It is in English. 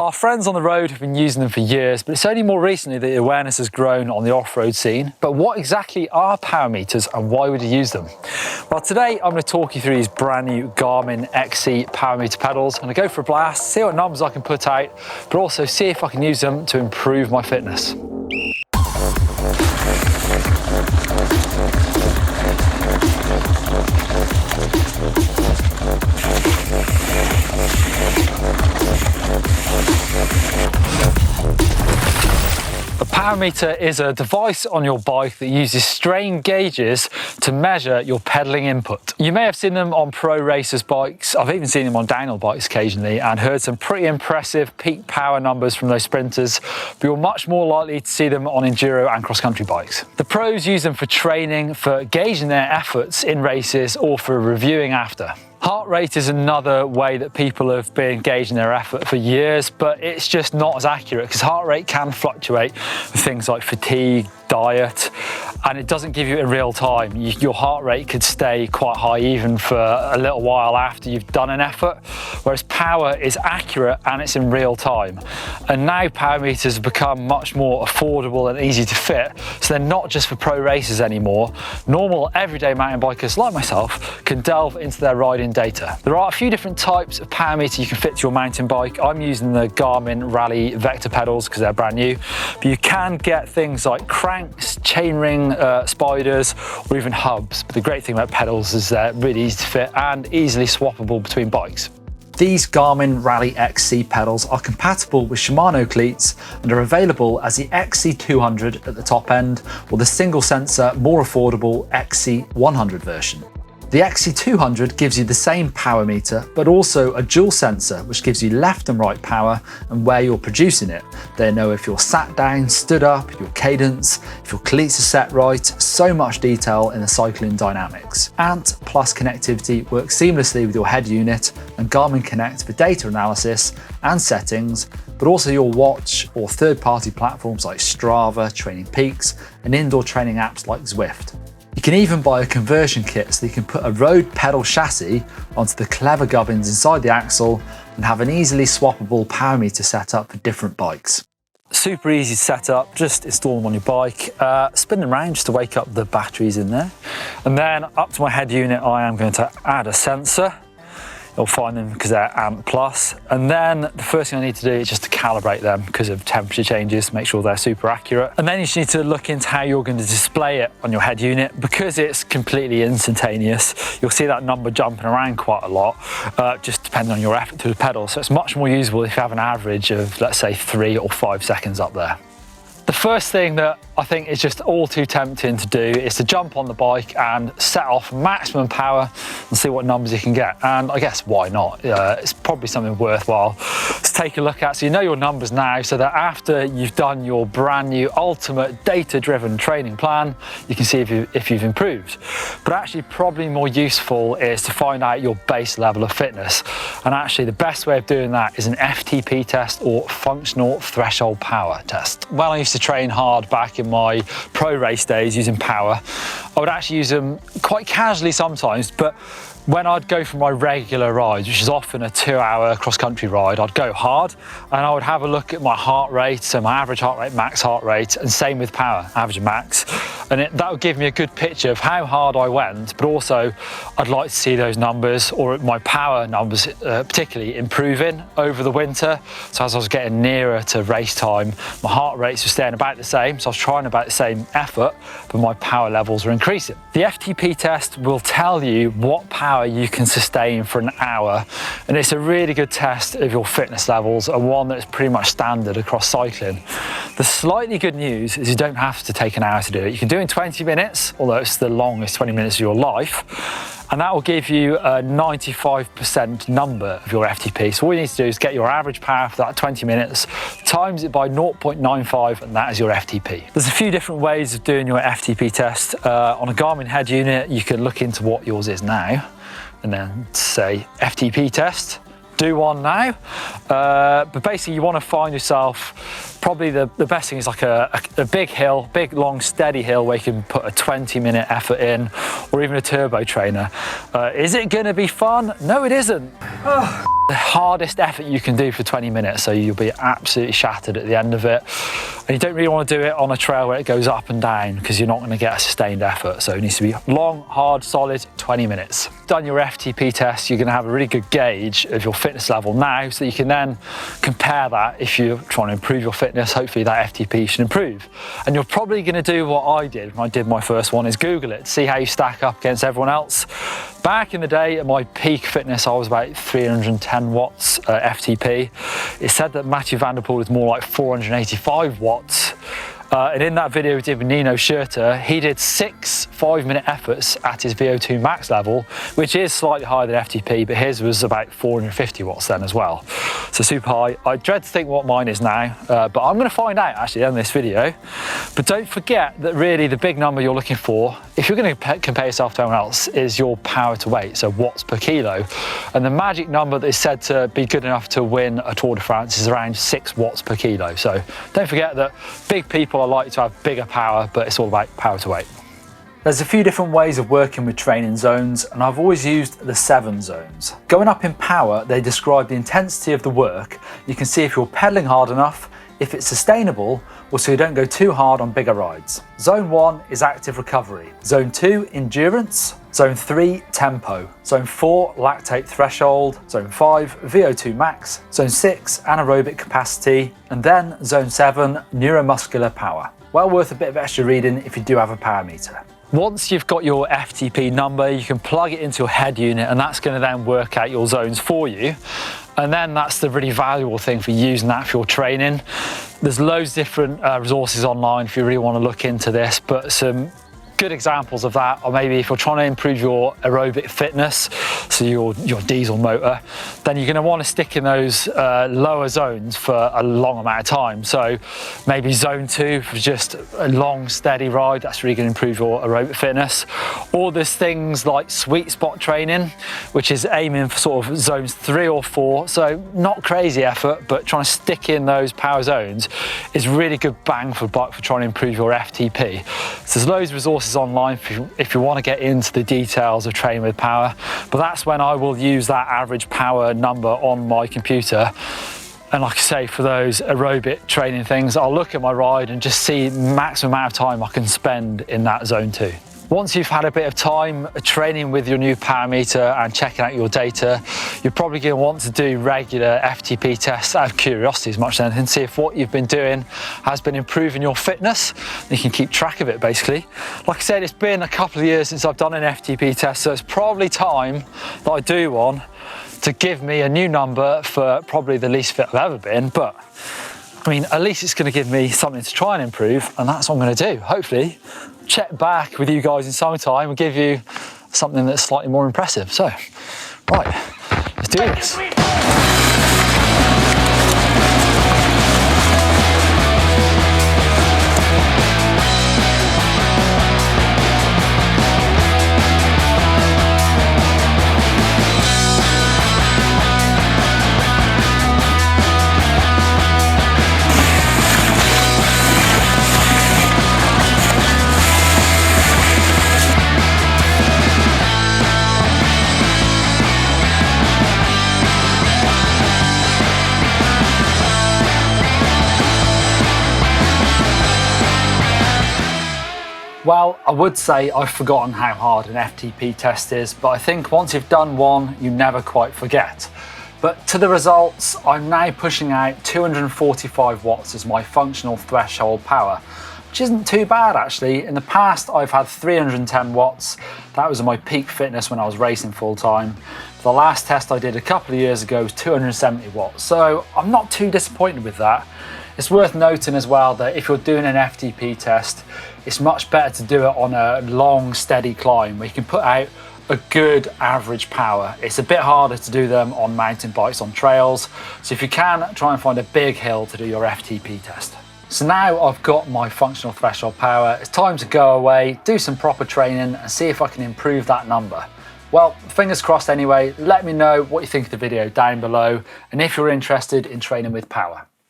Our friends on the road have been using them for years, but it's only more recently that the awareness has grown on the off-road scene. But what exactly are power meters and why would you use them? Well, today I'm going to talk you through these brand new Garmin XC power meter pedals. I'm going to go for a blast, see what numbers I can put out, but also see if I can use them to improve my fitness. A power meter is a device on your bike that uses strain gauges to measure your pedaling input. You may have seen them on pro racers' bikes. I've even seen them on downhill bikes occasionally and heard some pretty impressive peak power numbers from those sprinters, but you're much more likely to see them on enduro and cross-country bikes. The pros use them for training, for gauging their efforts in races, or for reviewing after. Heart rate is another way that people have been gauging their effort for years, but it's just not as accurate because heart rate can fluctuate with things like fatigue, diet, and it doesn't give you in real time. Your heart rate could stay quite high even for a little while after you've done an effort, whereas power is accurate and it's in real time. And now power meters have become much more affordable and easy to fit, so they're not just for pro racers anymore. Normal everyday mountain bikers like myself can delve into their riding data. There are a few different types of power meter you can fit to your mountain bike. I'm using the Garmin Rally Vector pedals because they're brand new, but you can get things like cranks, chainring spiders, or even hubs. But the great thing about pedals is they're really easy to fit and easily swappable between bikes. These Garmin Rally XC pedals are compatible with Shimano cleats and are available as the XC200 at the top end or the single sensor, more affordable XC100 version. The XC200 gives you the same power meter, but also a dual sensor, which gives you left and right power and where you're producing it. They know if you're sat down, stood up, your cadence, if your cleats are set right, so much detail in the cycling dynamics. ANT Plus connectivity works seamlessly with your head unit and Garmin Connect for data analysis and settings, but also your watch or third-party platforms like Strava, Training Peaks, and indoor training apps like Zwift. You can even buy a conversion kit so you can put a road pedal chassis onto the clever gubbins inside the axle and have an easily swappable power meter setup for different bikes. Super easy to set up, just install them on your bike, spin them around just to wake up the batteries in there. And then up to my head unit, I am going to add a sensor. You'll find them because they're ANT Plus. And then the first thing I need to do is just to calibrate them because of temperature changes, make sure they're super accurate. And then you just need to look into how you're going to display it on your head unit. Because it's completely instantaneous, you'll see that number jumping around quite a lot, just depending on your effort to the pedal. So it's much more usable if you have an average of, let's say, 3 or 5 seconds up there. The first thing that I think is just all too tempting to do is to jump on the bike and set off maximum power and see what numbers you can get. And I guess why not? It's probably something worthwhile to take a look at so you know your numbers now, so that after you've done your brand new ultimate data-driven training plan, you can see if you've improved. But actually probably more useful is to find out your base level of fitness. And actually the best way of doing that is an FTP test, or functional threshold power test. When I used to train hard back in my pro race days using power, I would actually use them quite casually sometimes, but when I'd go for my regular rides, which is often a 2-hour cross-country ride, I'd go hard and I would have a look at my heart rate, so my average heart rate, max heart rate, and same with power, average and max. And that would give me a good picture of how hard I went, but also I'd like to see those numbers, or my power numbers particularly, improving over the winter. So as I was getting nearer to race time, my heart rates were staying about the same, so I was trying about the same effort, but my power levels were increasing. The FTP test will tell you what power you can sustain for an hour, and it's a really good test of your fitness levels, and one that's pretty much standard across cycling. The slightly good news is you don't have to take an hour to do it. You can do it in 20 minutes, although it's the longest 20 minutes of your life, and that will give you a 95% number of your FTP. So all you need to do is get your average power for that 20 minutes, times it by 0.95, and that is your FTP. There's a few different ways of doing your FTP test. On a Garmin head unit, you can look into what yours is now, and then say FTP test, do one now. But basically you want to find yourself, probably the best thing is like a big hill, big long steady hill where you can put a 20-minute effort in, or even a turbo trainer. Is it going to be fun? No, it isn't. Oh. the hardest effort you can do for 20 minutes, so you'll be absolutely shattered at the end of it. And you don't really want to do it on a trail where it goes up and down, because you're not going to get a sustained effort. So it needs to be long, hard, solid 20 minutes. Done your FTP test, you're going to have a really good gauge of your fitness level now, so you can then compare that. If you're trying to improve your fitness, hopefully that FTP should improve. And you're probably going to do what I did when I did my first one, is Google it, see how you stack up against everyone else. Back in the day, at my peak fitness, I was about 310 watts FTP. It said that Matthew van der Poel is more like 485 watts. And in that video we did with Nino Schurter, he did 6 5-minute efforts at his VO2 max level, which is slightly higher than FTP, but his was about 450 watts then as well. So super high. I dread to think what mine is now, but I'm going to find out actually in this video. But don't forget that really the big number you're looking for, if you're going to compare yourself to anyone else, is your power to weight, so watts per kilo. And the magic number that is said to be good enough to win a Tour de France is around 6 watts per kilo. So don't forget that big people are likely to have bigger power, but it's all about power to weight. There's a few different ways of working with training zones, and I've always used the 7 zones. Going up in power, they describe the intensity of the work. You can see if you're pedaling hard enough, if it's sustainable, or so you don't go too hard on bigger rides. Zone 1 is active recovery. Zone 2, endurance. Zone 3, tempo. Zone 4, lactate threshold. Zone 5, VO2 max. Zone 6, anaerobic capacity. And then Zone 7, neuromuscular power. Well worth a bit of extra reading if you do have a power meter. Once you've got your FTP number, you can plug it into your head unit, and that's going to then work out your zones for you. And then that's the really valuable thing for using that for your training. There's loads of different resources online if you really want to look into this, but some good examples of that are maybe if you're trying to improve your aerobic fitness, so your diesel motor, then you're going to want to stick in those lower zones for a long amount of time. So maybe zone 2 for just a long steady ride, that's really going to improve your aerobic fitness. Or there's things like sweet spot training, which is aiming for sort of zones 3 or 4, so not crazy effort, but trying to stick in those power zones is really good bang for buck for trying to improve your FTP. So there's loads of resources online if you want to get into the details of training with power, but that's when I will use that average power number on my computer. And like I say, for those aerobic training things, I'll look at my ride and just see maximum amount of time I can spend in that zone 2. Once you've had a bit of time training with your new power meter and checking out your data, you're probably going to want to do regular FTP tests out of curiosity as much as anything, see if what you've been doing has been improving your fitness. You can keep track of it basically. Like I said, it's been a couple of years since I've done an FTP test, so it's probably time that I do one to give me a new number for probably the least fit I've ever been, but I mean, at least it's going to give me something to try and improve, and that's what I'm going to do. Hopefully, check back with you guys in summertime and give you something that's slightly more impressive. So, right, let's do this. Well, I would say I've forgotten how hard an FTP test is, but I think once you've done one, you never quite forget. But to the results, I'm now pushing out 245 watts as my functional threshold power, which isn't too bad actually. In the past, I've had 310 watts. That was my peak fitness when I was racing full time. The last test I did a couple of years ago was 270 watts, so I'm not too disappointed with that. It's worth noting as well that if you're doing an FTP test, it's much better to do it on a long, steady climb where you can put out a good average power. It's a bit harder to do them on mountain bikes on trails, so if you can, try and find a big hill to do your FTP test. So now I've got my functional threshold power, it's time to go away, do some proper training and see if I can improve that number. Well, fingers crossed anyway. Let me know what you think of the video down below and if you're interested in training with power.